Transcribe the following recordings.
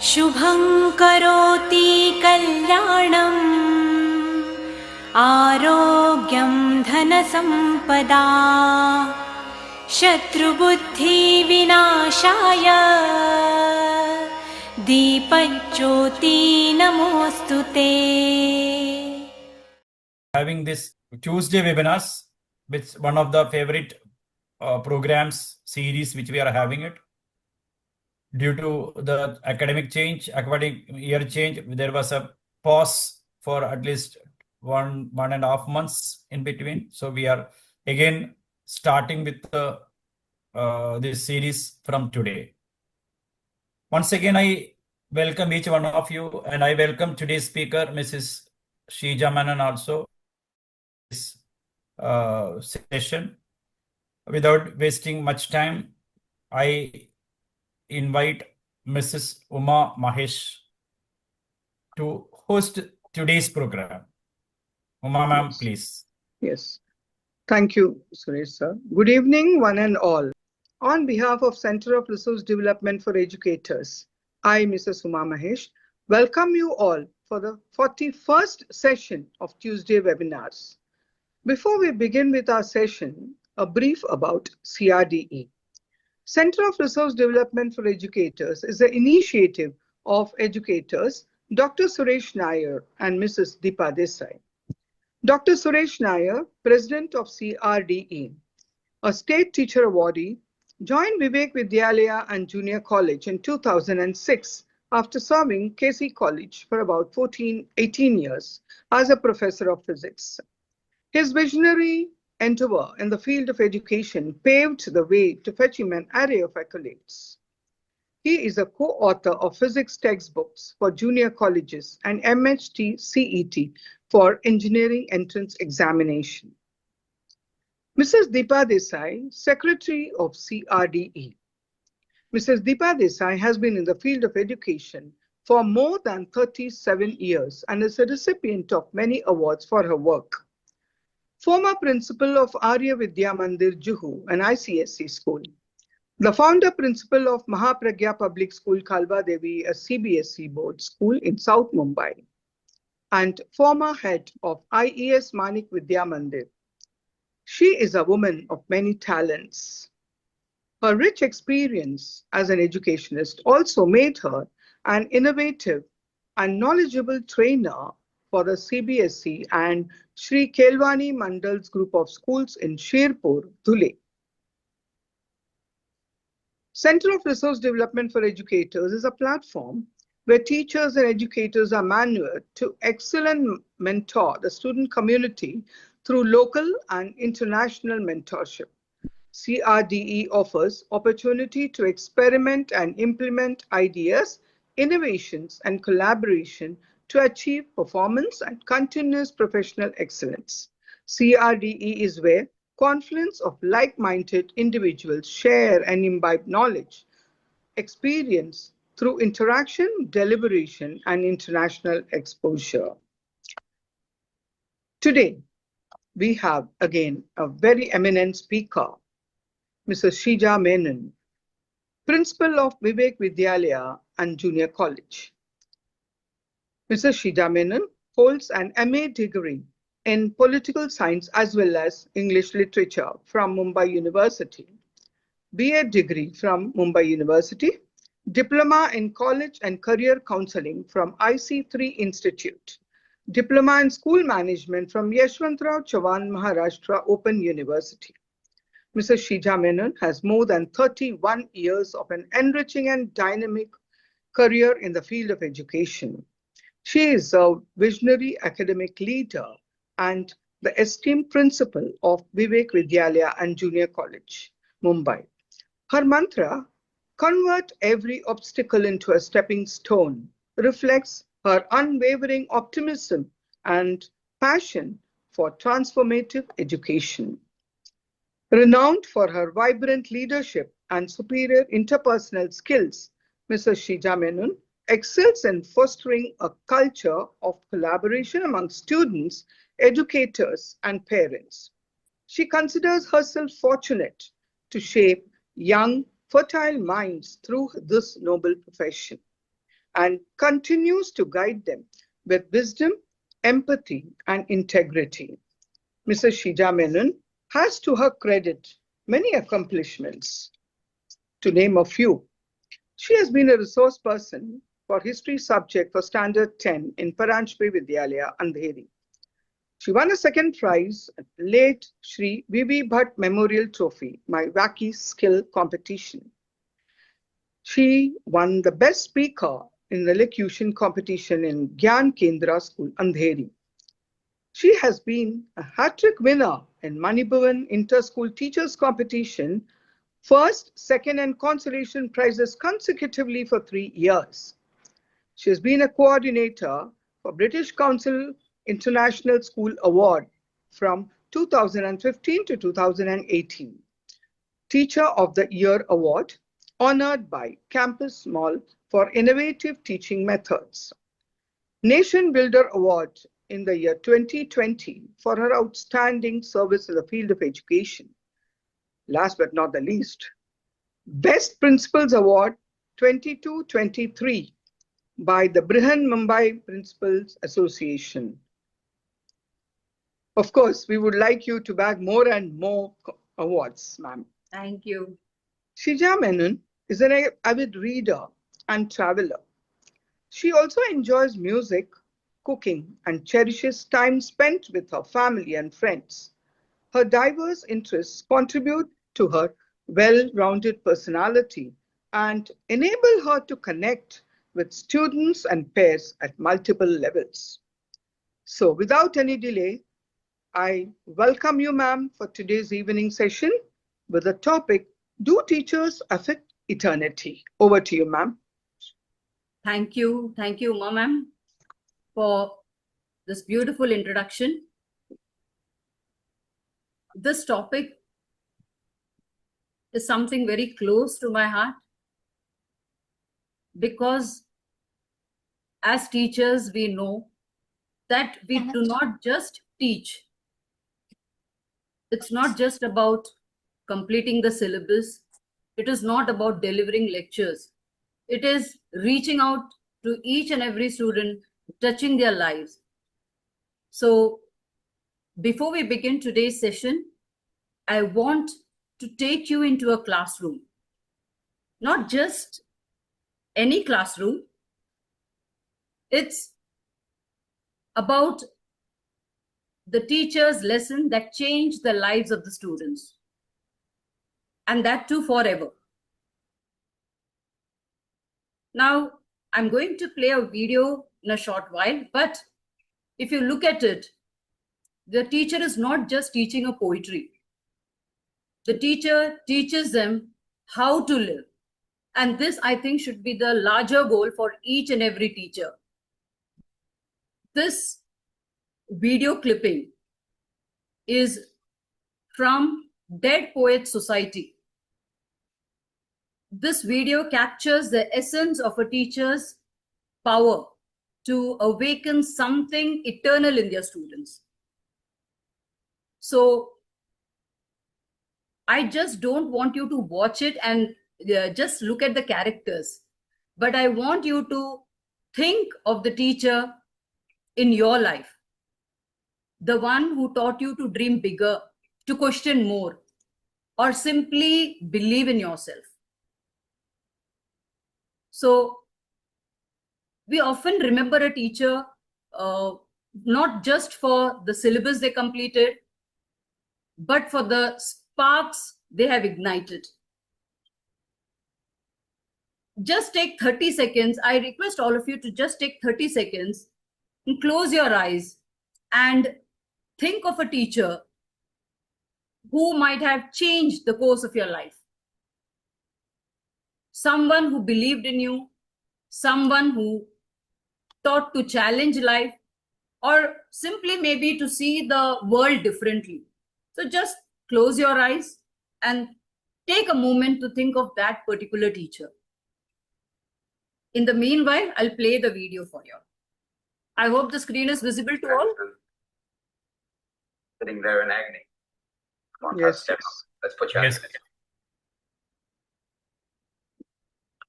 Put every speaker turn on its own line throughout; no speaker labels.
शुभं करोति कल्याणम् आरोग्यं धनसम्पदा शत्रुबुद्धिविनाशाय दीपज्योति नमोस्तुते.
Having this Tuesday webinars, which one of the favorite programs series which we are having it. Due to the academic year change, there was a pause for at least one and a half months in between. So we are again starting with this series from today. Once again, I welcome each one of you, and I welcome today's speaker, Mrs. Shija Menon, also this session. Without wasting much time, I invite Mrs. Uma Mahesh to host today's program. Uma ma'am,
Yes.
please.
Yes. Thank you, Suresh sir. Good evening, one and all. On behalf of Center of Resource Development for Educators, I, Mrs. Uma Mahesh, welcome you all for the 41st session of Tuesday webinars. Before we begin with our session, a brief about CRDE. Center of Resource Development for Educators is an initiative of educators Dr. Suresh Nair and Mrs. Deepa Desai. Dr. Suresh Nair, President of CRDE, a state teacher awardee, joined Vivek Vidyalaya and Junior College in 2006 after serving KC College for about 18 years as a professor of physics. His visionary endeavor in the field of education paved the way to fetch him an array of accolades. He is a co-author of physics textbooks for junior colleges and MHT CET for engineering entrance examination. Mrs. Deepa Desai, Secretary of CRDE. Mrs. Deepa Desai has been in the field of education for more than 37 years and is a recipient of many awards for her work. Former principal of Arya Vidya Mandir, Juhu, an ICSE school. The founder principal of Mahapragya Public School, Kalbadevi, a CBSE board school in South Mumbai. And former head of IES Manik Vidya Mandir. She is a woman of many talents. Her rich experience as an educationist also made her an innovative and knowledgeable trainer for the CBSE and Sri Kelwani Mandal's group of schools in Sherpur, Dhule. Center of Resource Development for Educators is a platform where teachers and educators are manured to excel and mentor the student community through local and international mentorship. CRDE offers opportunity to experiment and implement ideas, innovations, and collaboration to achieve performance and continuous professional excellence. CRDE is where confluence of like-minded individuals share and imbibe knowledge, experience through interaction, deliberation, and international exposure. Today, we have again a very eminent speaker, Mrs. Shija Menon, Principal of Vivek Vidyalaya and Junior College. Mrs. Shija Menon holds an MA degree in Political Science as well as English Literature from Mumbai University, BA degree from Mumbai University, Diploma in College and Career Counseling from IC3 Institute, Diploma in School Management from Yeshwantrao Chavan Maharashtra Open University. Mrs. Shija Menon has more than 31 years of an enriching and dynamic career in the field of education. She is a visionary academic leader and the esteemed principal of Vivek Vidyalaya and Junior College, Mumbai. Her mantra, "Convert every obstacle into a stepping stone," reflects her unwavering optimism and passion for transformative education. Renowned for her vibrant leadership and superior interpersonal skills, Mrs. Shija Menon excels in fostering a culture of collaboration among students, educators, and parents. She considers herself fortunate to shape young, fertile minds through this noble profession. and continues to guide them with wisdom, empathy, and integrity. Mrs. Shija Menon has to her credit many accomplishments. To name a few, she has been a resource person for history subject for Standard 10 in Paranjpe Vidyalaya, Andheri. She won a second prize at late Shri V.V. Bhatt Memorial Trophy, my wacky skill competition. She won the best speaker in the elocution competition in Gyan Kendra School, Andheri. She has been a hat-trick winner in Manibhavan Inter-School Teachers Competition, first, second, and consolation prizes consecutively for 3 years. She has been a coordinator for British Council International School Award from 2015 to 2018. Teacher of the Year Award, honored by Campus Mall for innovative teaching methods. Nation Builder Award in the year 2020 for her outstanding service in the field of education. Last but not the least, Best Principals Award 22-23 by the Brihan Mumbai Principals Association. Of course, we would like you to bag more and more awards, ma'am.
Thank you.
Shija Menon is an avid reader and traveler. She also enjoys music, cooking, and cherishes time spent with her family and friends. Her diverse interests contribute to her well-rounded personality and enable her to connect with students and peers at multiple levels. So without any delay, I welcome you, ma'am, for today's evening session with the topic, Do Teachers Affect Eternity? Over to you, ma'am.
Thank you, Uma ma'am, for this beautiful introduction. This topic is something very close to my heart because as teachers, we know that we do not just teach. It's not just about completing the syllabus. It is not about delivering lectures. It is reaching out to each and every student, touching their lives. So before we begin today's session, I want to take you into a classroom. Not just any classroom. It's about the teacher's lesson that changed the lives of the students. And that too forever. Now, I'm going to play a video in a short while, but if you look at it, the teacher is not just teaching a poetry. The teacher teaches them how to live. And this, I think, should be the larger goal for each and every teacher. This video clipping is from Dead Poets Society. This video captures the essence of a teacher's power to awaken something eternal in their students. So I just don't want you to watch it and just look at the characters, but I want you to think of the teacher in your life, the one who taught you to dream bigger, to question more, or simply believe in yourself. So we often remember a teacher not just for the syllabus they completed, but for the sparks they have ignited. Just take 30 seconds. I request all of you to just take 30 seconds and close your eyes and think of a teacher who might have changed the course of your life. Someone who believed in you, someone who taught to challenge life, or simply maybe to see the world differently. So just close your eyes and take a moment to think of that particular teacher. In the meanwhile, I'll play the video for you. I hope the screen is visible to all.
Sitting there in agony. Come on,
Yes.
Let's put you out.
Yes.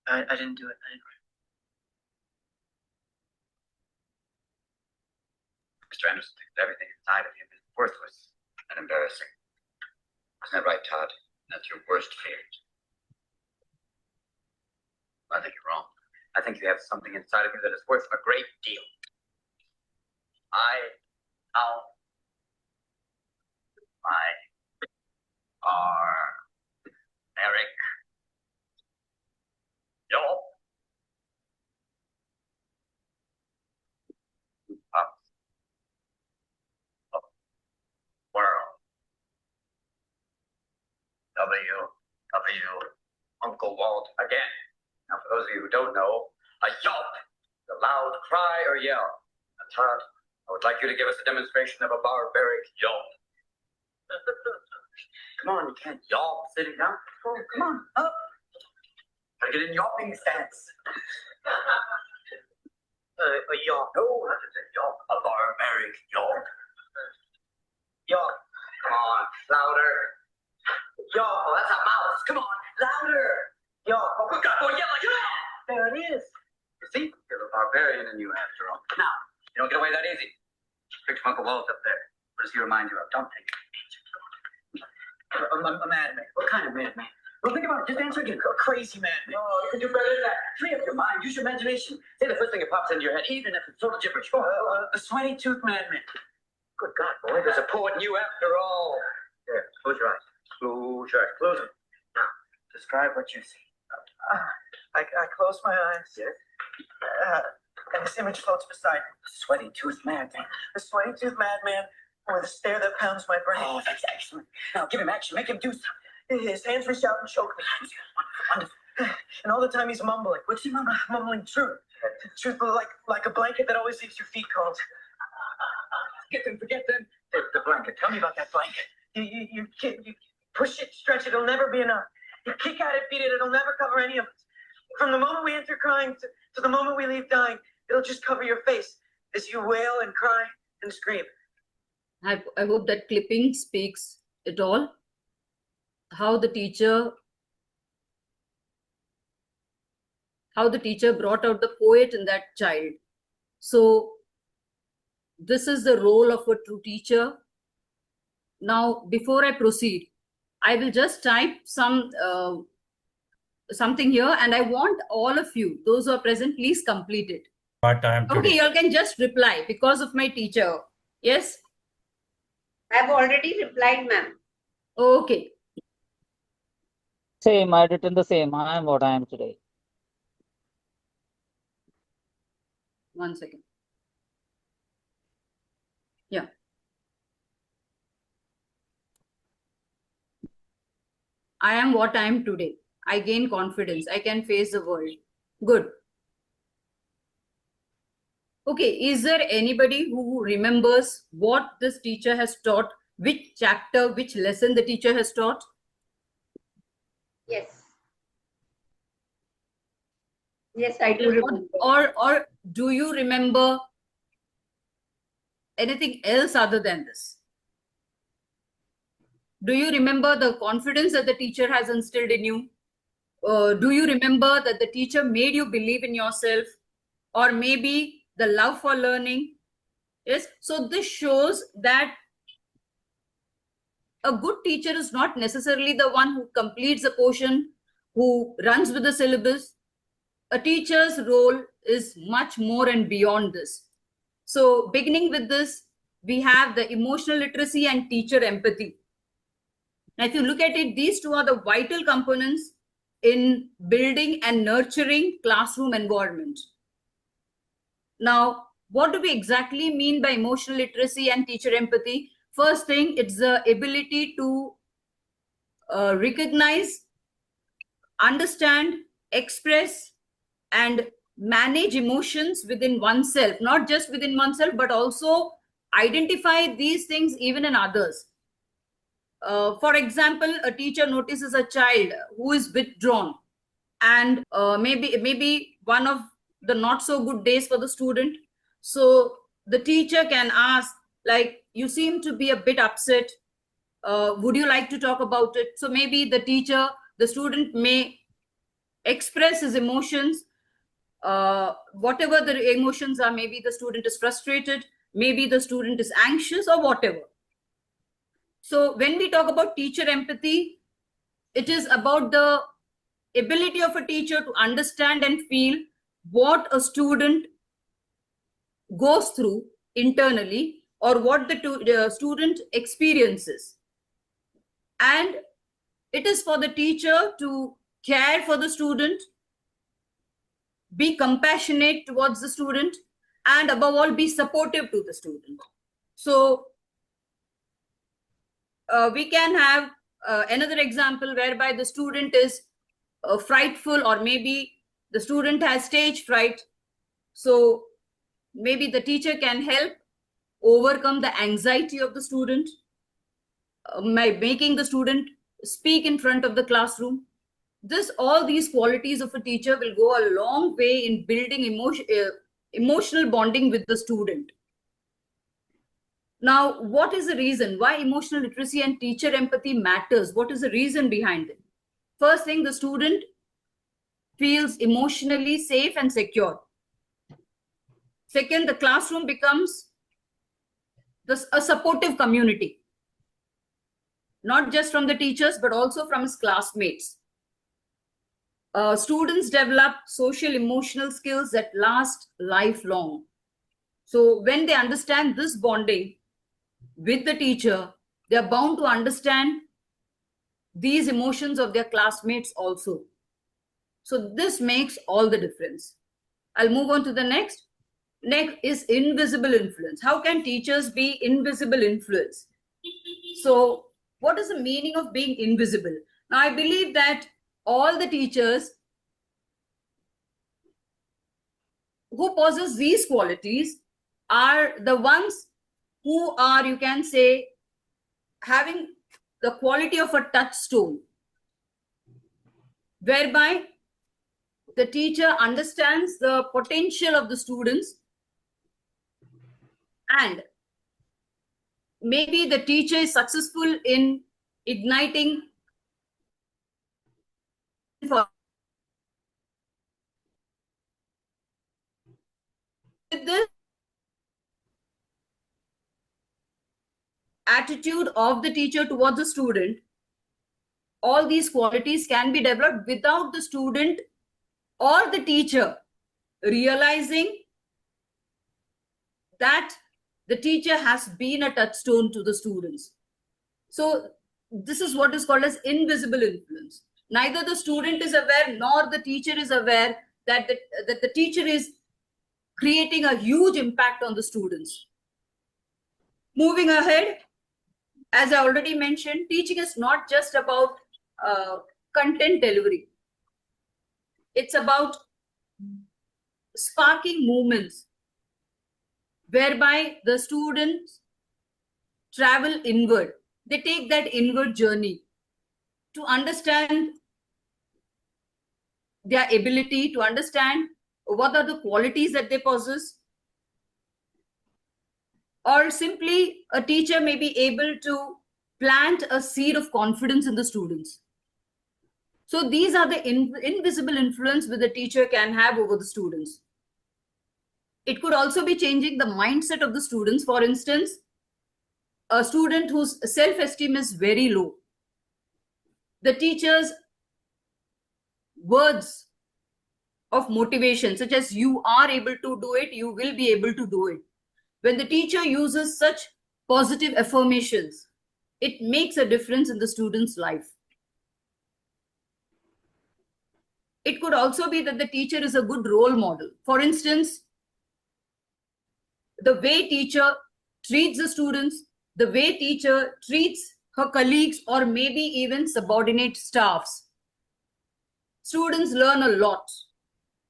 I didn't do it. Mr. Anderson thinks everything inside of him is worthless and embarrassing. Isn't that right, Todd? That's your worst fear. I think you're wrong. I think you have something inside of you that is worth a great deal. I now Eric. Up. World. Uncle Walt again. Now, for those of you who don't know, a yelp, a loud cry or yell. Now, Todd, I would like you to give us a demonstration of a barbaric yelp. Come on, you can't yelp sitting down. Oh, come on, up. Gotta get in yelping stance. A yelp. No, not just a yelp. A barbaric yelp. Yelp. Come on, louder. Yelp. Oh, that's a mouse. Come on, louder. Yelp. Oh, good God, boy, yell like that. There it is. You see, you're a barbarian and you after all. Now, you don't get away that easy. Picture Uncle Walt up there. What does he remind you of? Don't think. A madman. What kind of madman? Well, think about it. Just answer again. A crazy madman. Oh, you can do better than that. Free up your mind. Use your imagination. Say the first thing that pops into your head, even if it's total gibberish. The sweaty tooth madman. Good God, boy. There's a poet in you after all. There. Close your eyes. Close your eyes. Close them. Now, describe what you see. I close my eyes. Yes. And this image floats beside me. The sweaty tooth madman. The sweaty tooth madman with a stare that pounds my brain. Oh, that's excellent. Now give him action. Make him do something. His hands reach out and choke me. Wonderful. And all the time he's mumbling. What's he mumbling? Mumbling truth. Truth like a blanket that always leaves your feet cold. Forget them. The blanket. Tell me about that blanket. You push it, stretch it. It'll never be enough. You kick at it, beat it. It'll never cover any of us. From the moment we enter crying to the moment we leave dying, it'll just cover your face as you wail and cry and scream.
I hope that clipping speaks it all. How the teacher brought out the poet in that child. So this is the role of a true teacher. Now, before I proceed, I will just type something here, and I want all of you, those who are present, please complete it.
Part time today.
Okay, you all can just reply because of my teacher. Yes?
I have already replied, ma'am.
Okay.
Same, I written the same. I am what I am today.
1 second. Yeah. I am what I am today. I gain confidence. I can face the world. Good. Okay, is there anybody who remembers what this teacher has taught? Which chapter, which lesson the teacher has taught?
Yes. Yes, I do remember.
Or do you remember anything else other than this? Do you remember the confidence that the teacher has instilled in you? Do you remember that the teacher made you believe in yourself? Or maybe the love for learning? Yes. So this shows that a good teacher is not necessarily the one who completes the portion, who runs with the syllabus. A teacher's role is much more and beyond this. So beginning with this, we have the emotional literacy and teacher empathy. Now, if you look at it, these two are the vital components in building and nurturing classroom environment. Now, what do we exactly mean by emotional literacy and teacher empathy? First thing, it's the ability to recognize, understand, express, and manage emotions within oneself, not just within oneself, but also identify these things even in others. For example, a teacher notices a child who is withdrawn, and maybe one of the not so good days for the student. So the teacher can ask, like, you seem to be a bit upset. Would you like to talk about it? So maybe the student may express his emotions. Whatever the emotions are, maybe the student is frustrated. maybe the student is anxious or whatever. So when we talk about teacher empathy, it is about the ability of a teacher to understand and feel what a student goes through internally or what the student experiences. And it is for the teacher to care for the student, be compassionate towards the student, and above all, be supportive to the student. So we can have another example whereby the student is frightful, or maybe the student has stage fright. So maybe the teacher can help overcome the anxiety of the student by making the student speak in front of the classroom. All these qualities of a teacher will go a long way in building emotional bonding with the student. Now, what is the reason why emotional literacy and teacher empathy matters? What is the reason behind it? First thing, the student feels emotionally safe and secure. Second, the classroom becomes a supportive community, not just from the teachers, but also from his classmates. Students develop social emotional skills that last lifelong. So when they understand this bonding with the teacher, they are bound to understand these emotions of their classmates also. So this makes all the difference. I'll move on to the next. Next is invisible influence. How can teachers be invisible influence? So what is the meaning of being invisible? Now, I believe that all the teachers who possess these qualities are the ones who are, you can say, having the quality of a touchstone, whereby the teacher understands the potential of the students, and maybe the teacher is successful in igniting for this attitude of the teacher towards the student. All these qualities can be developed without the student or the teacher realizing that the teacher has been a touchstone to the students. So this is what is called as invisible influence. Neither the student is aware nor the teacher is aware that the teacher is creating a huge impact on the students. Moving ahead, as I already mentioned, teaching is not just about content delivery. It's about sparking movements whereby the students travel inward. They take that inward journey to understand their ability, to understand what are the qualities that they possess. Or simply a teacher may be able to plant a seed of confidence in the students. So these are the invisible influence that the teacher can have over the students. It could also be changing the mindset of the students. For instance, a student whose self-esteem is very low, the teacher's words of motivation, such as "you are able to do it, you will be able to do it." When the teacher uses such positive affirmations, it makes a difference in the student's life. It could also be that the teacher is a good role model. For instance, the way teacher treats the students, the way teacher treats her colleagues or maybe even subordinate staffs. Students learn a lot.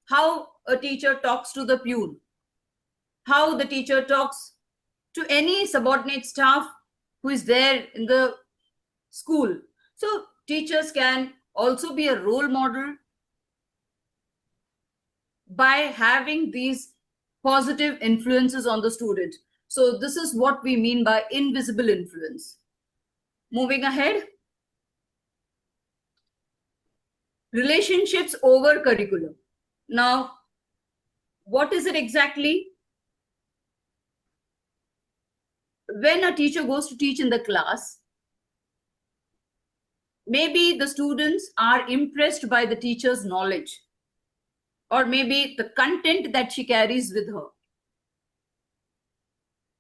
How a teacher talks to the peon, how the teacher talks to any subordinate staff who is there in the school. So teachers can also be a role model by having these positive influences on the student. So this is what we mean by invisible influence. Moving ahead. Relationships over curriculum. Now, what is it exactly? when a teacher goes to teach in the class, maybe the students are impressed by the teacher's knowledge, or maybe the content that she carries with her.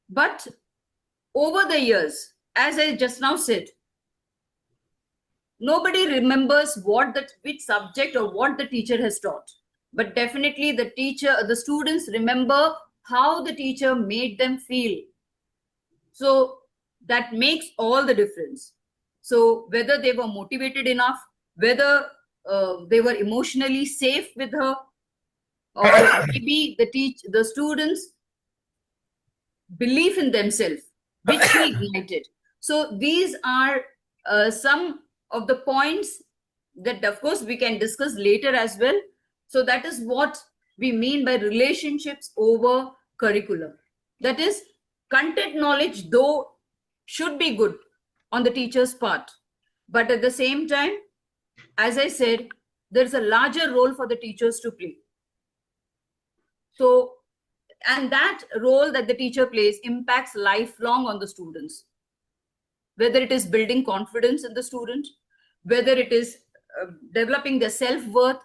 But over the years, as I just now said, nobody remembers which subject or what the teacher has taught. But definitely the students remember how the teacher made them feel. So that makes all the difference. So whether they were motivated enough, whether they were emotionally safe with her, or maybe the students' belief in themselves, which she ignited. So these are some of the points that, of course, we can discuss later as well. So that is what we mean by relationships over curriculum. That is, content knowledge, though, should be good on the teacher's part. But at the same time, as I said, there's a larger role for the teachers to play. So, and that role that the teacher plays impacts lifelong on the students. Whether it is building confidence in the student, whether it is developing their self-worth,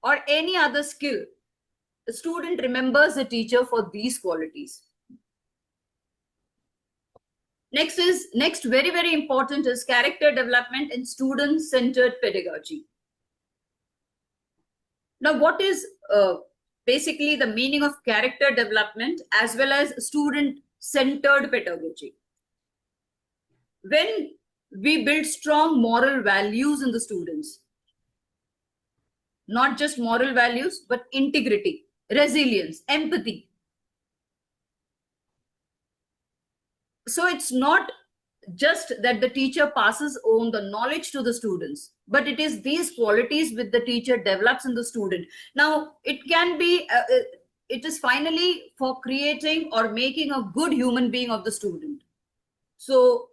or any other skill, the student remembers the teacher for these qualities. Next, very, very important is character development in student-centered pedagogy. Now, what is basically the meaning of character development as well as student-centered pedagogy? When we build strong moral values in the students, not just moral values, but integrity, resilience, empathy. So it's not just that the teacher passes on the knowledge to the students, but it is these qualities which the teacher develops in the student. Now, it can be, it is finally for creating or making a good human being of the student. So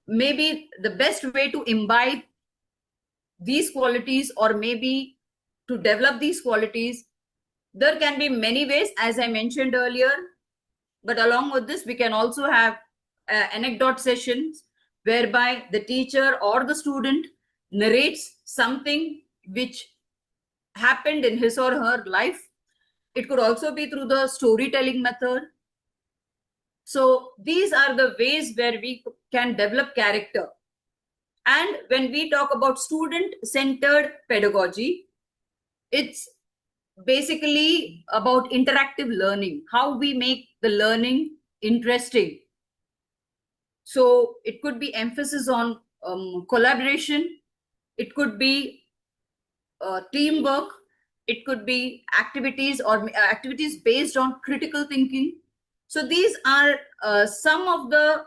maybe the best way to imbibe these qualities, or maybe to develop these qualities, there can be many ways, as I mentioned earlier. But along with this, we can also have anecdote sessions whereby the teacher or the student narrates something which happened in his or her life. It could also be through the storytelling method. So these are the ways where we can develop character. And when we talk about student-centered pedagogy, it's basically about interactive learning, how we make the learning interesting. So it could be emphasis on collaboration, it could be teamwork, it could be activities or activities based on critical thinking. So these are some of the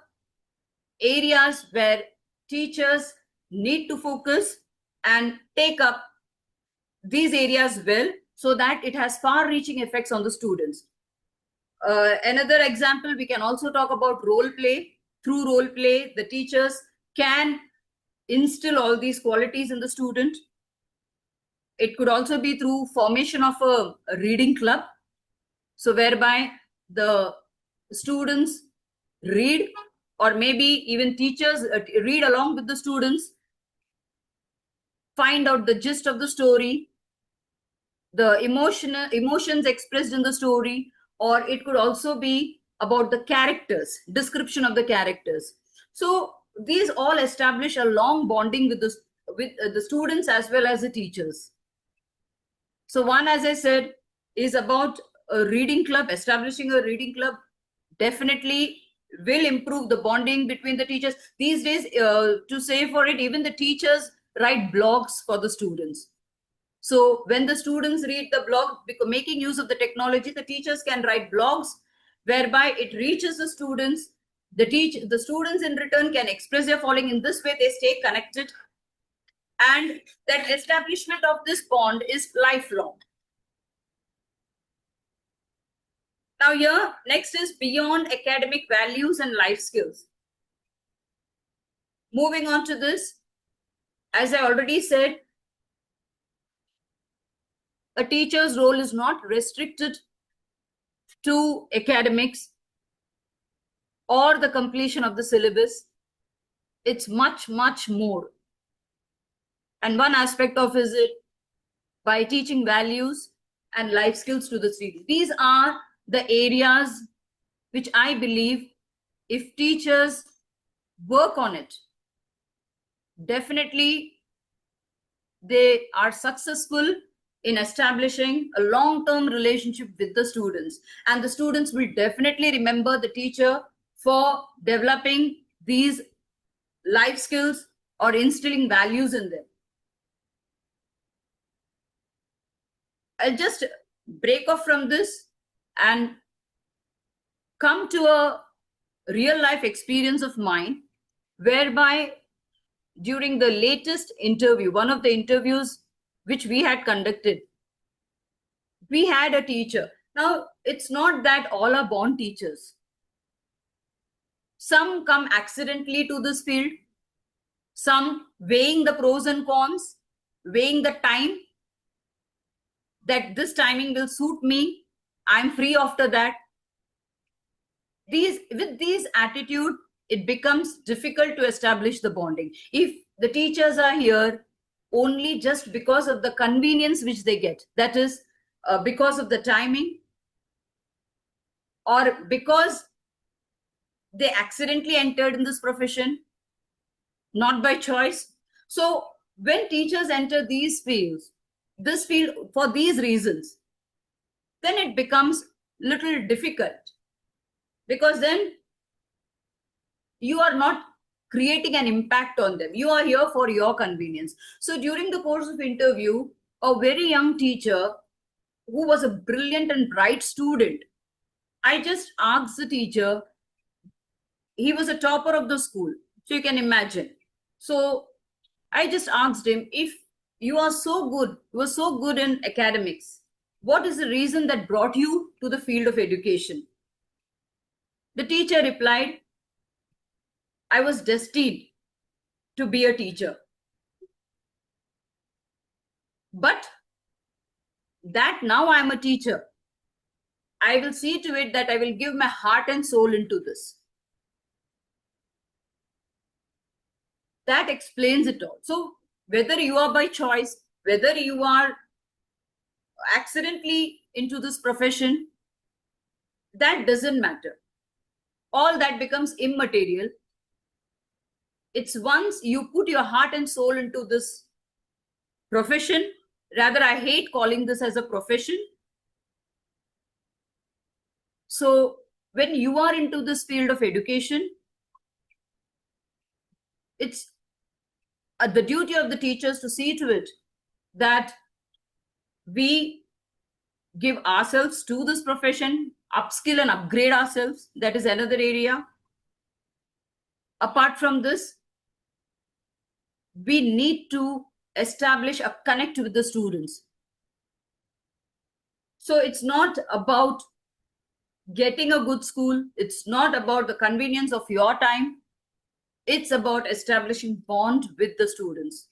areas where teachers need to focus and take up these areas well, so that it has far-reaching effects on the students. Another example, we can also talk about role play. Through role play, the teachers can instill all these qualities in the student. It could also be through formation of a reading club, so whereby the students read, or maybe even teachers read along with the students, find out the gist of the story, the emotions expressed in the story, or it could also be about the characters, description of the characters. So these all establish a long bonding with the students as well as the teachers. So one, as I said, is about a reading club. Establishing a reading club definitely will improve the bonding between the teachers. These days, to say for it, even the teachers write blogs for the students. So when the students read the blog, making use of the technology, the teachers can write blogs whereby it reaches the students. The students in return can express their following. In this way, they stay connected. And that establishment of this bond is lifelong. Now here, next is beyond academic values and life skills. Moving on to this, as I already said, a teacher's role is not restricted to academics or the completion of the syllabus. It's much, much more. And one aspect of it by teaching values and life skills to the students. These are the areas which I believe if teachers work on it, definitely they are successful in establishing a long-term relationship with the students. And the students will definitely remember the teacher for developing these life skills or instilling values in them. I'll just break off from this and come to a real life experience of mine, whereby during the latest interview, one of the interviews which we had conducted, we had a teacher. Now, it's not that all are born teachers. Some come accidentally to this field, some weighing the pros and cons, weighing the time, that this timing will suit me, I'm free after that. With these attitude, it becomes difficult to establish the bonding. If the teachers are here only just because of the convenience which they get, that is because of the timing, or because they accidentally entered in this profession, not by choice. So when teachers enter these fields, this field for these reasons, then it becomes little difficult, because then you are not creating an impact on them. You are here for your convenience. So during the course of interview, a very young teacher who was a brilliant and bright student, I just asked the teacher, he was a topper of the school, so you can imagine. So I just asked him, if you are so good, you were so good in academics, what is the reason that brought you to the field of education? The teacher replied, I was destined to be a teacher. But that now I am a teacher, I will see to it that I will give my heart and soul into this. That explains it all. So whether you are by choice, whether you are accidentally into this profession, that doesn't matter. All that becomes immaterial. It's once you put your heart and soul into this profession, rather I hate calling this as a profession. So when you are into this field of education, it's the duty of the teachers to see to it that we give ourselves to this profession, upskill and upgrade ourselves. That is another area. Apart from this, we need to establish a connect with the students. So it's not about getting a good school. It's not about the convenience of your time. It's about establishing bond with the students.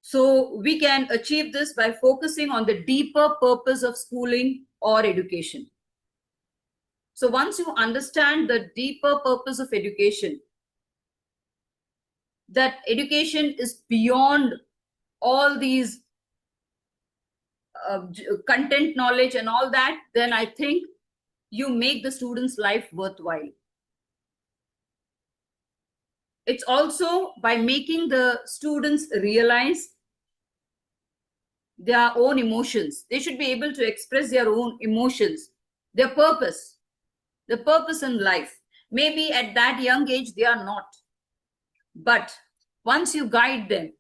So we can achieve this by focusing on the deeper purpose of schooling or education. So once you understand the deeper purpose of education, that education is beyond all these content knowledge and all that, then I think you make the student's life worthwhile. It's also by making the students realize their own emotions. They should be able to express their own emotions, their purpose, the purpose in life. Maybe at that young age, they are not. But once you guide them,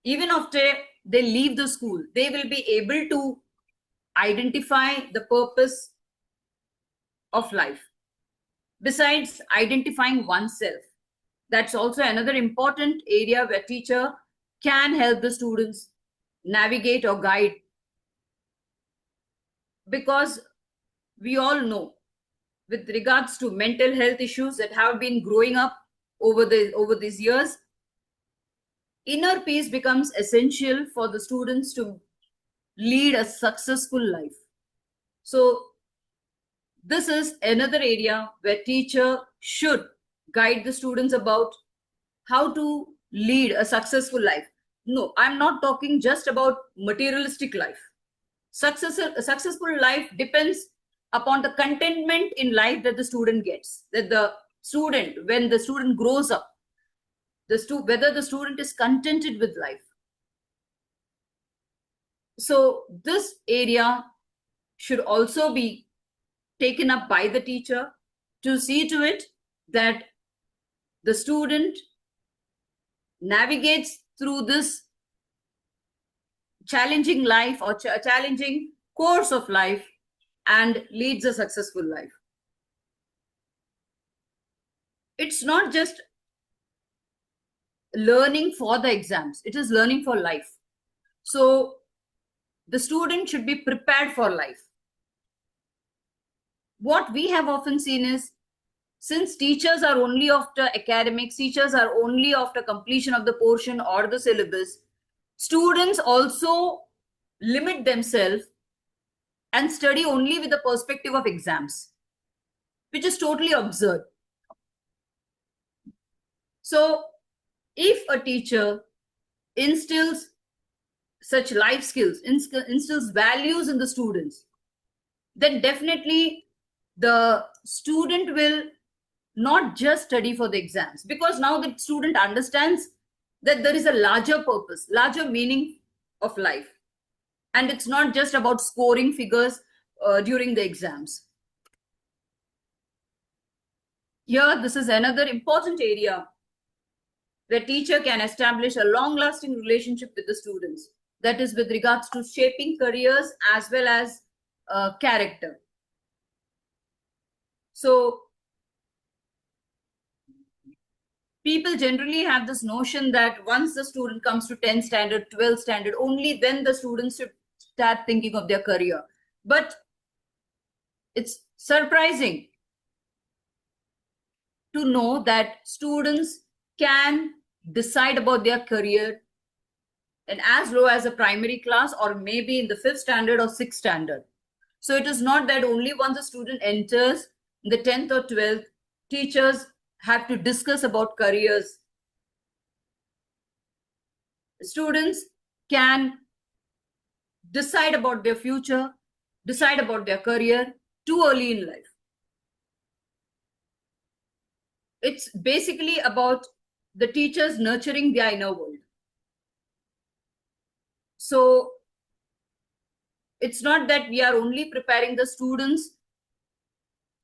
even after they leave the school, they will be able to identify the purpose of life. Besides identifying oneself, that's also another important area where teacher can help the students navigate or guide. Because we all know, with regards to mental health issues that have been growing up over these years, inner peace becomes essential for the students to lead a successful life. So this is another area where teacher should guide the students about how to lead a successful life. No, I'm not talking just about materialistic life. A successful life depends upon the contentment in life that the student gets, that the student, when the student grows up, whether the student is contented with life. So this area should also be taken up by the teacher to see to it that the student navigates through this challenging life or challenging course of life and leads a successful life. It's not just learning for the exams, it is learning for life. So the student should be prepared for life. What we have often seen is, since teachers are only after academics, teachers are only after completion of the portion or the syllabus, students also limit themselves and study only with the perspective of exams, which is totally absurd. So if a teacher instills such life skills, instills values in the students, then definitely the student will not just study for the exams, because now the student understands that there is a larger purpose, larger meaning of life. And it's not just about scoring figures during the exams. Here, this is another important area where teacher can establish a long-lasting relationship with the students. That is with regards to shaping careers as well as character. So people generally have this notion that once the student comes to 10th standard, 12th standard, only then the students should start thinking of their career. But it's surprising to know that students can decide about their career and as low as a primary class, or maybe in the 5th standard or 6th standard. So it is not that only once a student enters the 10th or 12th, teachers have to discuss about careers. Students can decide about their future, decide about their career too early in life. It's basically about the teachers nurturing their inner world. So it's not that we are only preparing the students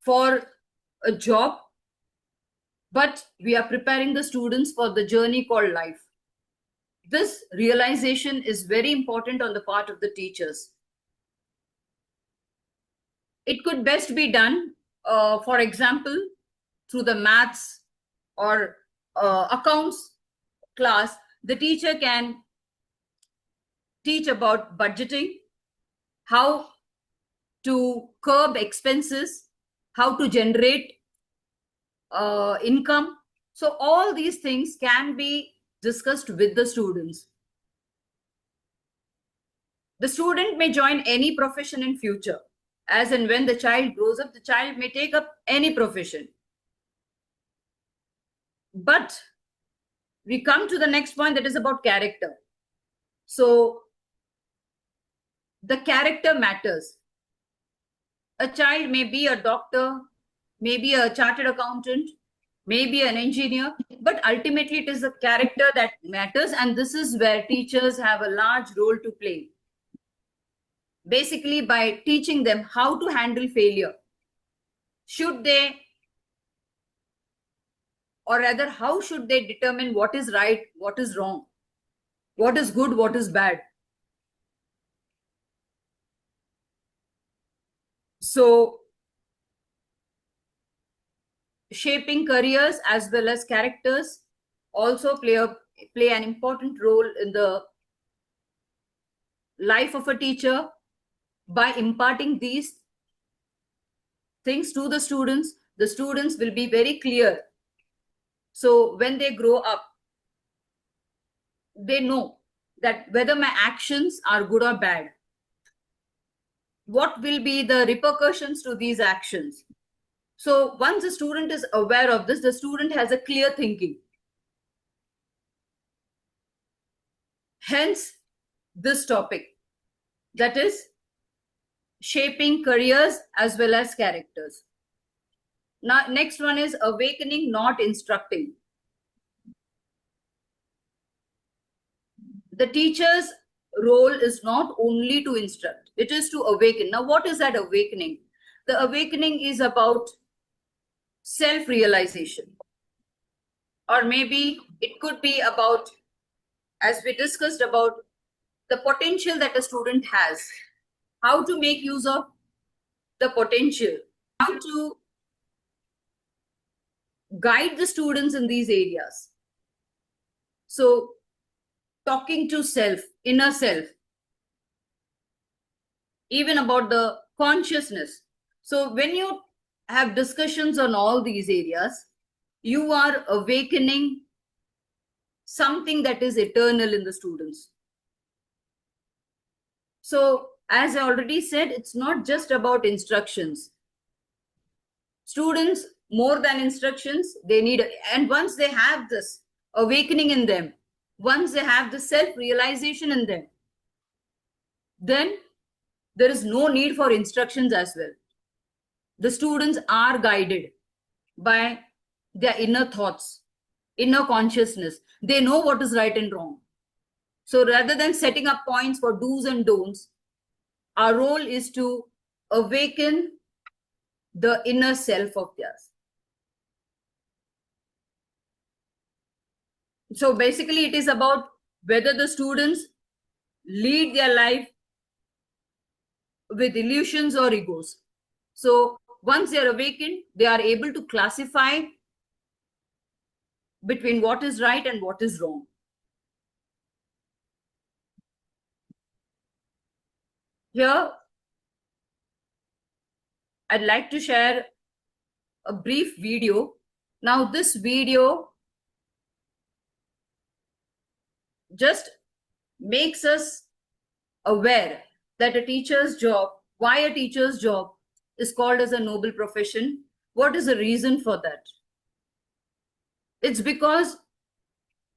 for a job, but we are preparing the students for the journey called life. This realization is very important on the part of the teachers. It could best be done, for example, through the maths or accounts class. The teacher can teach about budgeting, how to curb expenses, how to generate income. So all these things can be discussed with the students. The student may join any profession in future. As and when the child grows up, the child may take up any profession. But we come to the next point, that is about character. So the character matters. A child may be a doctor, maybe a chartered accountant, maybe an engineer, but ultimately it is the character that matters, and this is where teachers have a large role to play. Basically, by teaching them how to handle failure. Should they, or rather, how should they determine what is right, what is wrong, what is good, what is bad? So shaping careers as well as characters also play an important role in the life of a teacher. By imparting these things to the students will be very clear. So when they grow up, they know that whether my actions are good or bad. what will be the repercussions to these actions. So once the student is aware of this, the student has a clear thinking. Hence, this topic, that is shaping careers as well as characters. Now, next one is awakening, not instructing. The teacher's role is not only to instruct, it is to awaken. Now, what is that awakening? The awakening is about self-realization. Or maybe it could be about, as we discussed, about the potential that a student has, how to make use of the potential, how to guide the students in these areas. So, talking to self, inner self, even about the consciousness. So when you have discussions on all these areas, you are awakening something that is eternal in the students. So as I already said, it's not just about instructions. Students, more than instructions, they need, and once they have this awakening in them, once they have the self-realization in them, then there is no need for instructions as well. The students are guided by their inner thoughts, inner consciousness. They know what is right and wrong. So rather than setting up points for do's and don'ts, our role is to awaken the inner self of theirs. So basically it is about whether the students lead their life with illusions or egos. So once they are awakened, they are able to classify between what is right and what is wrong. Here, I'd like to share a brief video. Now, this video just makes us aware that a teacher's job, why a teacher's job is called as a noble profession. What is the reason for that? It's because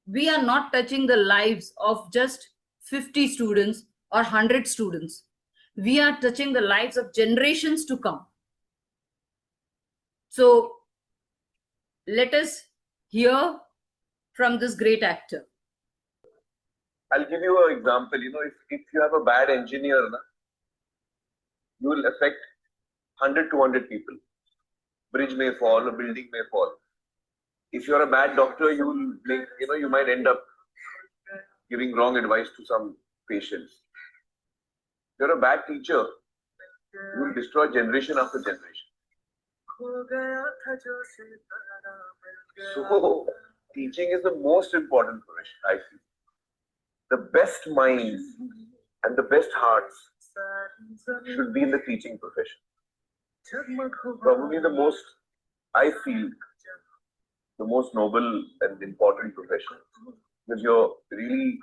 we are not touching the lives of just 50 students or 100 students. We are touching the lives of generations to come. So let us hear from this great actor.
I'll give you an example. If you have a bad engineer, you will affect 100, 200 people. Bridge may fall, a building may fall. If you're a bad doctor, you might end up giving wrong advice to some patients. If you're a bad teacher, you will destroy generation after generation. So, teaching is the most important profession, I feel. The best minds and the best hearts should be in the teaching profession. Probably I feel, the most noble and important profession. Because you're really,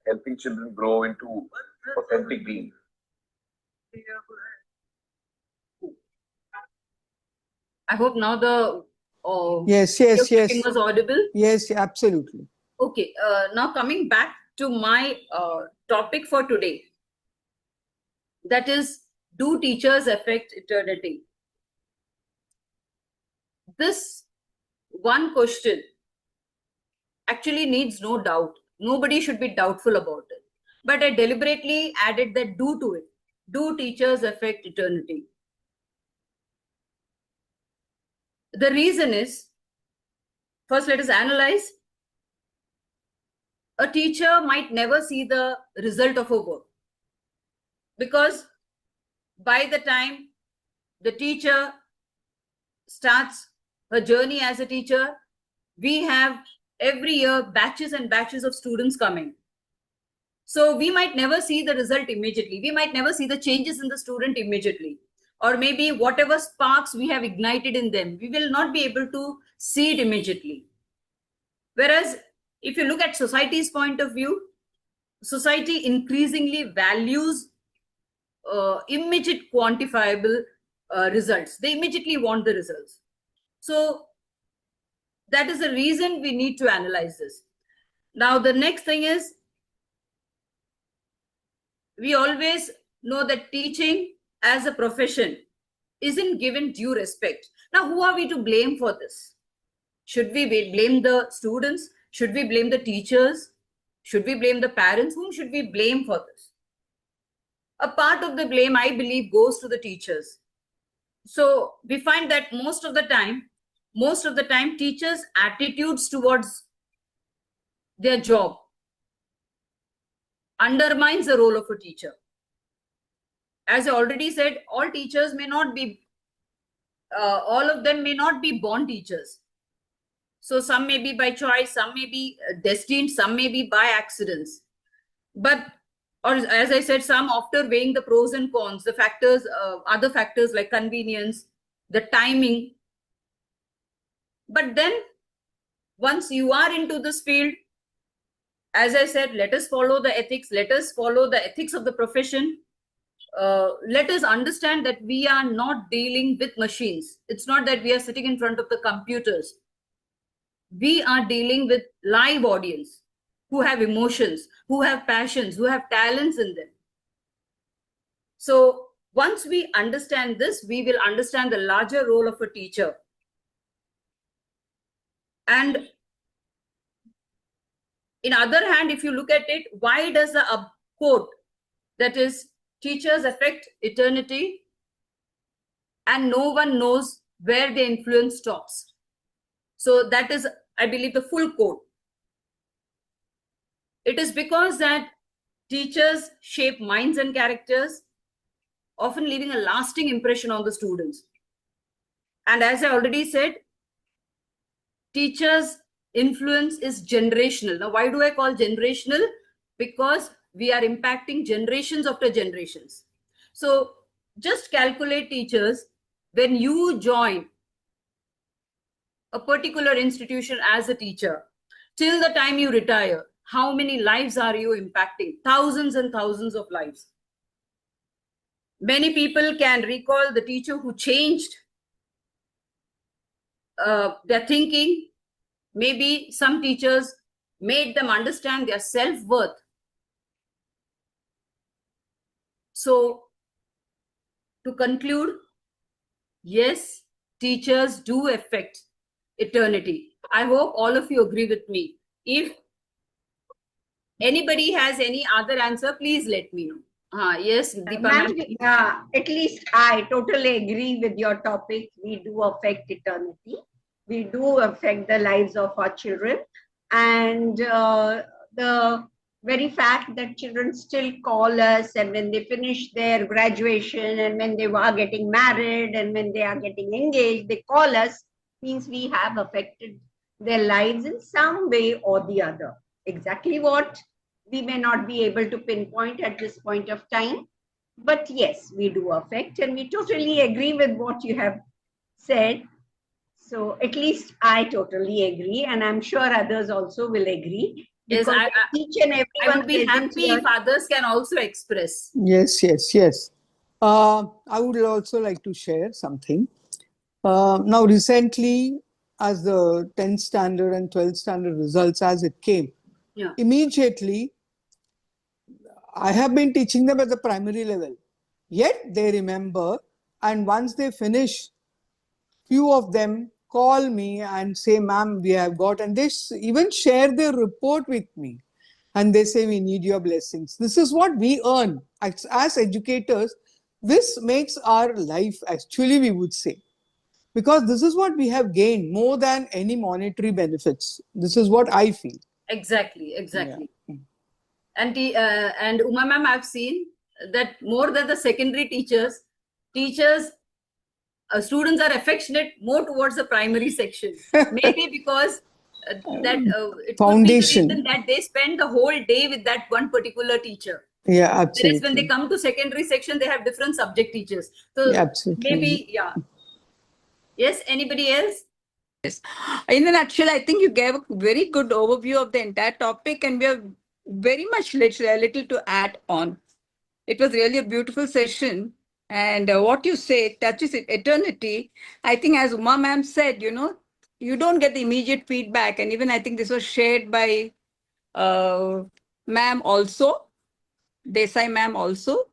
helping children grow into authentic beings.
I hope now the
Yes.
was audible.
Yes, absolutely.
Okay, now coming back to my topic for today, that is, do teachers affect eternity? This one question actually needs no doubt. Nobody should be doubtful about it. But I deliberately added that do to it. Do teachers affect eternity? The reason is, first let us analyze. A teacher might never see the result of her work, because by the time the teacher starts her journey as a teacher, we have every year batches and batches of students coming. So we might never see the result immediately. We might never see the changes in the student immediately. Or maybe whatever sparks we have ignited in them, we will not be able to see it immediately. Whereas if you look at society's point of view, society increasingly values immediate quantifiable results. They immediately want the results. So that is the reason we need to analyze this. Now, the next thing is, we always know that teaching as a profession isn't given due respect. Now, who are we to blame for this? Should we blame the students? Should we blame the teachers? Should we blame the parents? Whom should we blame for this? A part of the blame, I believe, goes to the teachers. So we find that most of the time, teachers' attitudes towards their job undermines the role of a teacher. As I already said, all teachers may not be, all of them may not be born teachers. So some may be by choice, some may be destined, some may be by accidents. But, or as I said, some after weighing the pros and cons, the factors, other factors like convenience, the timing. But then once you are into this field, as I said, let us follow the ethics, let us follow the ethics of the profession. Let us understand that we are not dealing with machines. It's not that we are sitting in front of the computers. We are dealing with live audience who have emotions, who have passions, who have talents in them. So once we understand this, we will understand the larger role of a teacher. And in other hand, if you look at it, why does the quote, that is, teachers affect eternity and no one knows where the influence stops? So that is, I believe, the full quote. It is because that teachers shape minds and characters, often leaving a lasting impression on the students. And as I already said, teachers' influence is generational. Now, why do I call generational? Because we are impacting generations after generations. So just calculate, teachers, when you join a particular institution as a teacher, till the time you retire, how many lives are you impacting? Thousands and thousands of lives. Many people can recall the teacher who changed their thinking. Maybe some teachers made them understand their self-worth. So to conclude, yes, teachers do affect eternity. I hope all of you agree with me. If anybody has any other answer, please let me know. Yes, Deepa ma'am.
At least I totally agree with your topic. We do affect eternity. We do affect the lives of our children. And the very fact that children still call us, and when they finish their graduation, and when they are getting married, and when they are getting engaged, they call us, means we have affected their lives in some way or the other. Exactly what, we may not be able to pinpoint at this point of time, but yes, we do affect, and we totally agree with what you have said. So at least I totally agree, and I'm sure others also will agree.
Yes,
each and everyone,
I would be happy if others can also express.
Yes, yes, yes. I would also like to share something. Now, recently, as the 10th standard and 12th standard results as it came, immediately, I have been teaching them at the primary level. Yet they remember, and once they finish, few of them call me and say, ma'am, we have got, and they even share their report with me. And they say, we need your blessings. This is what we earn. As educators, this makes our life, actually, we would say. Because this is what we have gained more than any monetary benefits. This is what I feel.
Exactly, exactly. Yeah. And Uma ma'am, I've seen that more than the secondary teachers, students are affectionate more towards the primary section. Maybe because it
foundation,
could be the reason that they spend the whole day with that one particular teacher.
Yeah, absolutely.
Whereas when they come to secondary section, they have different subject teachers. So
yeah, absolutely.
Maybe, yeah. Yes, anybody else?
Yes. In a nutshell, I think you gave a very good overview of the entire topic, and we have very much little to add on. It was really a beautiful session. And what you say touches eternity. I think, as Uma ma'am said, you don't get the immediate feedback. And even I think this was shared by ma'am also, Desai ma'am also.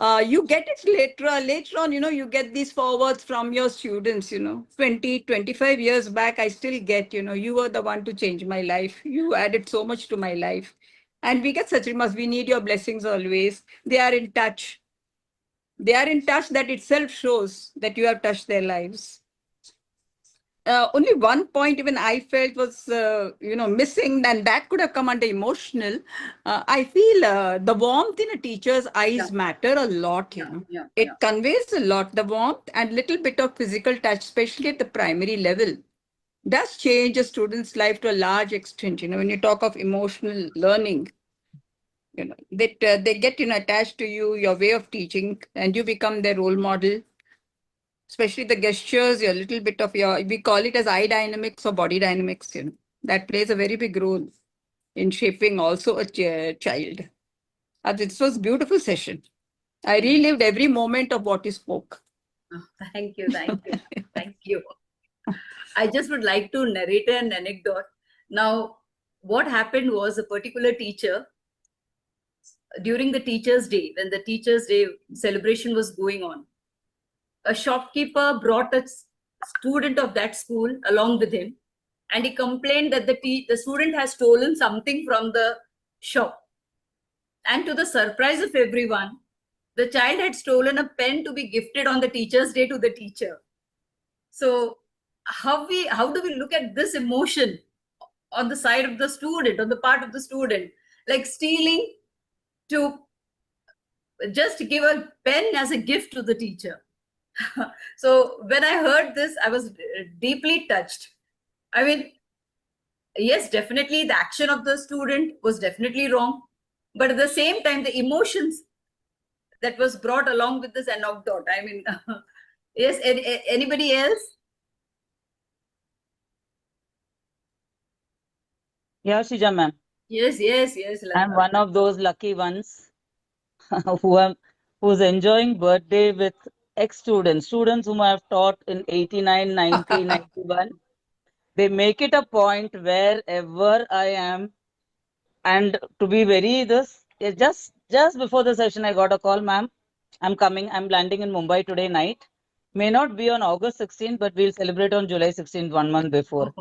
You get it later on, you get these forwards from your students, 20, 25 years back, I still get, you were the one to change my life. You added so much to my life. And we get such remarks. We need your blessings always. They are in touch. They are in touch. That itself shows that you have touched their lives. Only one point even I felt was, missing, and that could have come under emotional. I feel the warmth in a teacher's eyes matter a lot, It conveys a lot, the warmth and little bit of physical touch, especially at the primary level, does change a student's life to a large extent. When you talk of emotional learning, that they get, attached to you, your way of teaching, and you become their role model. Especially the gestures, a little bit of we call it as eye dynamics or body dynamics, that plays a very big role in shaping also a child. This was a beautiful session. I relived every moment of what you spoke.
Oh, thank you. Thank you. I just would like to narrate an anecdote. Now, what happened was a particular teacher, during the Teacher's Day, when the Teacher's Day celebration was going on, a shopkeeper brought a student of that school along with him, and he complained that the student has stolen something from the shop. And to the surprise of everyone, the child had stolen a pen to be gifted on the Teacher's Day to the teacher. So how do we look at this emotion on the side of the student, on the part of the student, like stealing to just give a pen as a gift to the teacher? So when I heard this, I was deeply touched. I mean, yes, definitely the action of the student was definitely wrong, but at the same time, the emotions that was brought along with this anecdote. I mean, yes, anybody else?
Yeah, Shija ma'am.
Yes.
I'm one of those lucky ones who's enjoying birthday with students whom I have taught in 89, 90, 91. They make it a point wherever I am. And to be very just before the session, I got a call, ma'am, I'm coming. I'm landing in Mumbai today night. May not be on August 16th, but we'll celebrate on July 16th, 1 month before.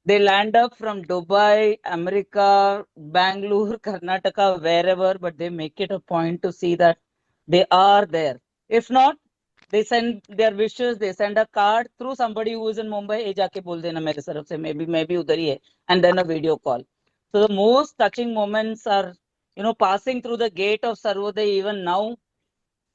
They land up from Dubai, America, Bangalore, Karnataka, wherever, but they make it a point to see that they are there. If not, they send their wishes, they send a card through somebody who is in Mumbai, "Hey, jaake bol dena mere taraf se, maybe udhar hi hai," and then a video call. So the most touching moments are, passing through the gate of Sarvodaya even now.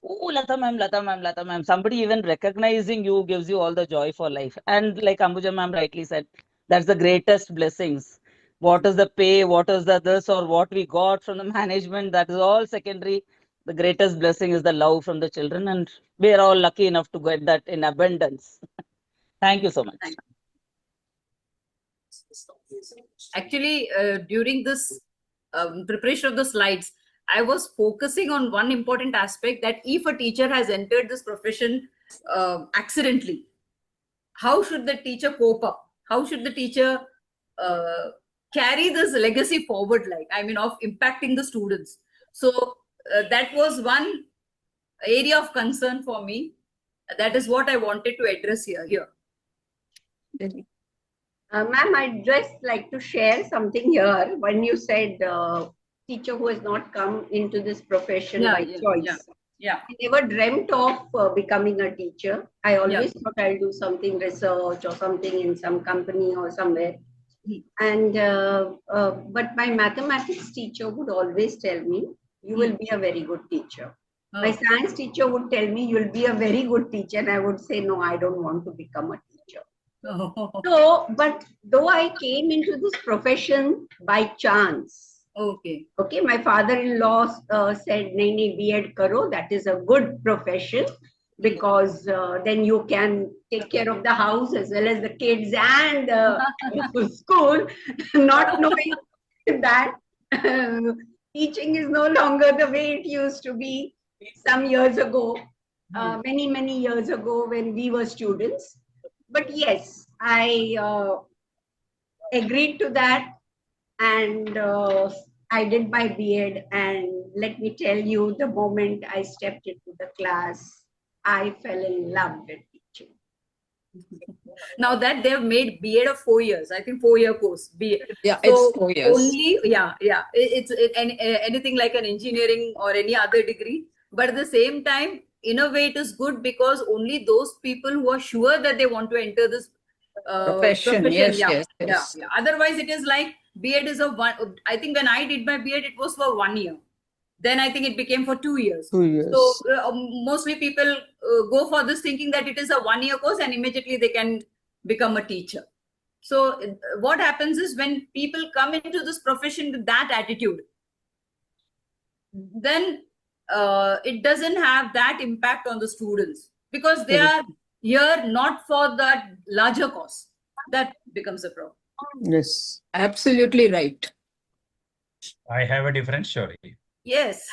Oh, Lata ma'am. Somebody even recognizing you gives you all the joy for life. And like Ambuja ma'am rightly said, that's the greatest blessings. What is the pay, what is the this, or what we got from the management, that is all secondary. The greatest blessing is the love from the children, and we are all lucky enough to get that in abundance. Thank you so much.
Actually, during this preparation of the slides, I was focusing on one important aspect, that if a teacher has entered this profession accidentally, how should the teacher cope up? How should the teacher carry this legacy forward, of impacting the students? So that was one area of concern for me. That is what I wanted to address here.
Ma'am, I'd just like to share something here. When you said teacher who has not come into this profession by choice.
Yeah.
I never dreamt of becoming a teacher. I always thought I'll do something research or something in some company or somewhere. And but my mathematics teacher would always tell me, you will be a very good teacher. My science teacher would tell me, you'll be a very good teacher. And I would say, no, I don't want to become a teacher. So, but though I came into this profession by chance. Okay, my father-in-law said, nahi, B.Ed karo, that is a good profession, because then you can take care of the house as well as the kids and school, not knowing that teaching is no longer the way it used to be. some years ago, many years ago when we were students. But yes, I agreed to that, and I did my B.Ed. And let me tell you, the moment I stepped into the class, I fell in love with teaching.
Now that they've made B.Ed of 4 years, I think 4-year course.
Yeah,
So
it's 4 years.
only, it's anything like an engineering or any other degree. But at the same time, in a way, it is good because only those people who are sure that they want to enter this
Profession, yes, yes.
Otherwise, it is like B.Ed is a one. I think when I did my B.Ed, it was for 1 year. Then I think it became for 2 years.
2 years.
So mostly people go for this thinking that it is a 1-year course and immediately they can become a teacher. So what happens is when people come into this profession with that attitude, then it doesn't have that impact on the students because they are here not for that larger cause. That becomes a problem.
Yes, absolutely right.
I have a different story.
Yes.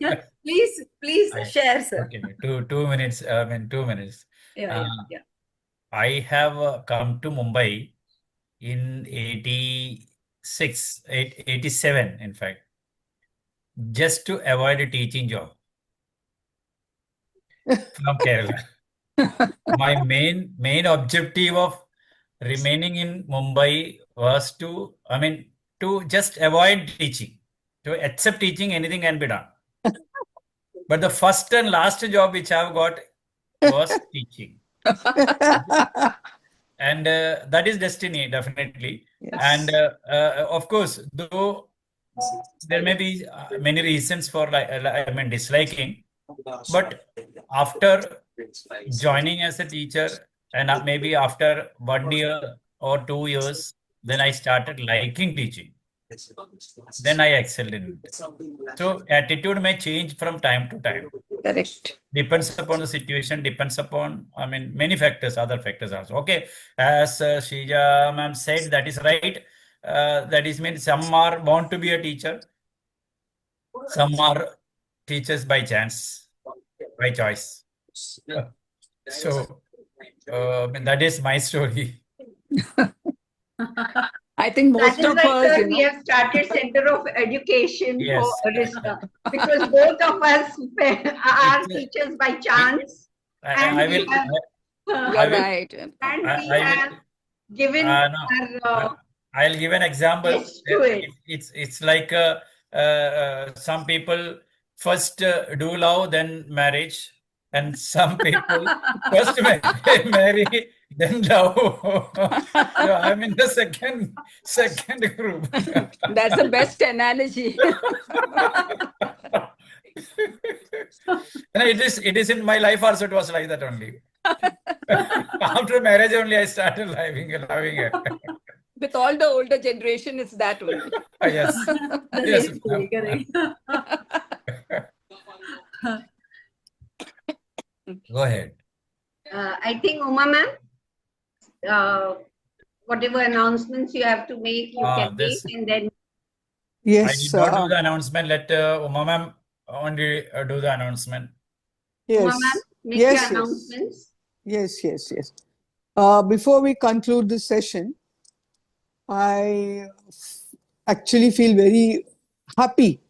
please share, sir.
Okay, 2 minutes. 2 minutes.
Yeah.
I have come to Mumbai in 87, in fact, just to avoid a teaching job from Kerala. My main objective of remaining in Mumbai was to just avoid teaching. To accept teaching, anything can be done. But the first and last job which I've got was teaching. And that is destiny, definitely.
Yes.
And of course, though there may be many reasons for disliking, but after joining as a teacher and maybe after 1 year or 2 years, then I started liking teaching. Then I excelled in it. So attitude may change from time to time.
Correct.
Depends upon the situation, depends upon, many factors, other factors also. Okay, as Shrija ma'am said, that is right. That is means some are born to be a teacher. Some are teachers by chance, by choice. So that is my story.
I think most of us,
we have started Center of Education
Yes.
for Arista because both of us are teachers by chance.
I will.
You're right.
And we have given
I'll give an example.
yes to it.
It's like some people first do love, then marriage, and some people first marry, then love. So I'm in the second group.
That's the best analogy.
And it is in my life also. It was like that only. After marriage only, I started loving it.
With all the older generation, it's that way.
Yes. Yes. Go ahead.
I think, Uma ma'am, whatever announcements you have to make, you can make, and then.
Yes. I did not do the announcement. Let Uma ma'am only do the announcement.
Yes. Uma ma'am, make your announcements.
Yes. Before we conclude this session, I actually feel very happy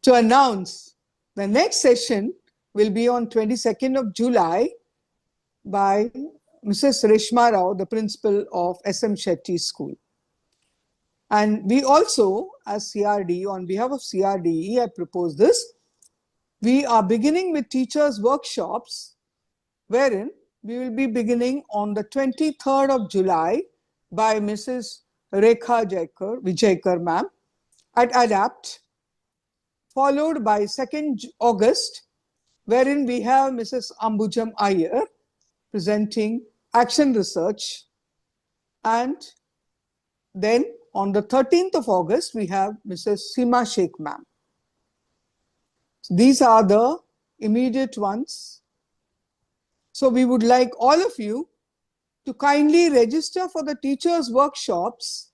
to announce the next session will be on 22nd of July by Mrs. Reshma Rao, the principal of SM Shetty School. And we also, as CRDE, on behalf of CRDE, I propose this. We are beginning with teachers' workshops, wherein we will be beginning on the 23rd of July by Mrs. 𝐓𝐞𝐬𝐿 Vijayakar ma'am at ADAPT, followed by 2nd August, wherein we have Mrs. Ambujam Iyer presenting action research. And then on the 13th of August, we have Mrs. Seema Sheikh ma'am. These are the immediate ones. So we would like all of you to kindly register for the teachers' workshops,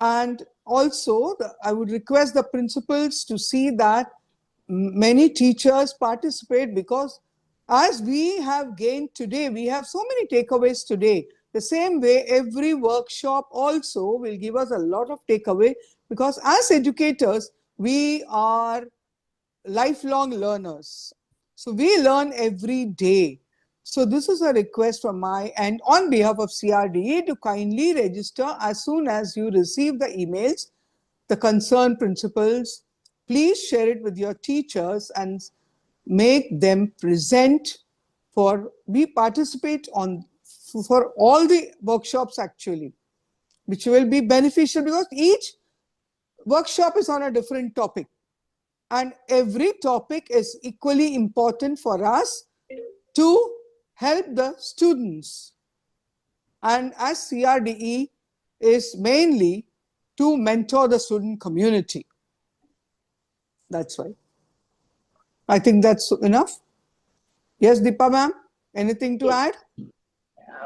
and also I would request the principals to see that many teachers participate, because as we have gained today, we have so many takeaways today. The same way, every workshop also will give us a lot of takeaway, because as educators, we are lifelong learners. So we learn every day. So this is a request from my end on behalf of CRDE to kindly register as soon as you receive the emails, the concerned principals. Please share it with your teachers and make them present for, we participate on for all the workshops actually, which will be beneficial, because each workshop is on a different topic. And every topic is equally important for us to help the students. And as CRDE is mainly to mentor the student community. That's why. I think that's enough. Yes, Deepa ma'am, anything to add?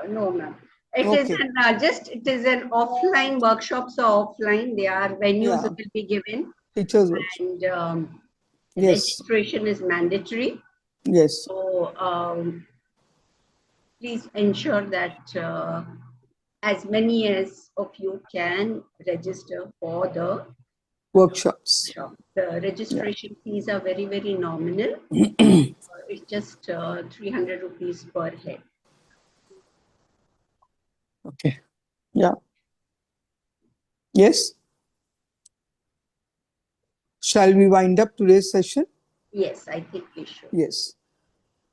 No, ma'am. It is it is an offline workshops are offline. They are venues that will be given.
Teachers workshop.
And registration is mandatory.
Yes.
So please ensure that as many as of you can register for the
workshops.
The registration fees are very, very nominal. It's just 300 rupees per head.
Okay. Yeah. Yes. Shall we wind up today's session?
Yes, I think we should.
Yes.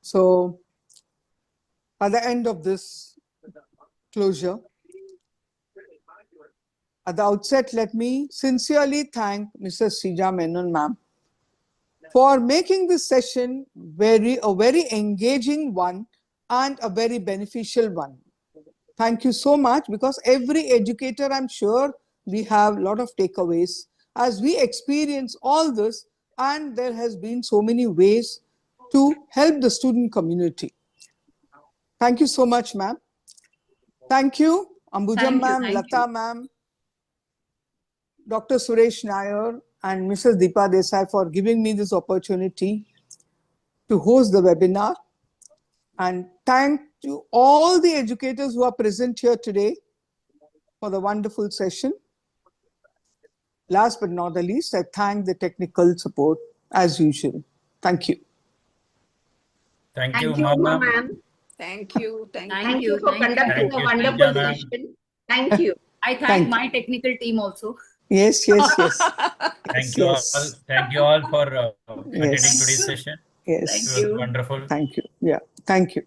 So at the end of this closure, at the outset, let me sincerely thank Mrs. Srija Menon ma'am for making this session a very engaging one and a very beneficial one. Thank you so much, because every educator, I'm sure we have a lot of takeaways as we experience all this, and there has been so many ways to help the student community. Thank you so much, ma'am. Thank you, Ambujam ma'am, Lata ma'am, Dr. Suresh Nair, and Mrs. Deepa Desai for giving me this opportunity to host the webinar. And thank you all the educators who are present here today for the wonderful session. Last but not the least, I thank the technical support as usual. Thank you.
Thank you,
ma'am.
Thank you.
Thank you for conducting a wonderful session. Thank you.
I thank my technical team also.
Yes, yes, yes.
Thank you all. Thank you all for attending today's session.
Yes.
It was wonderful.
Thank you. Yeah. Thank you.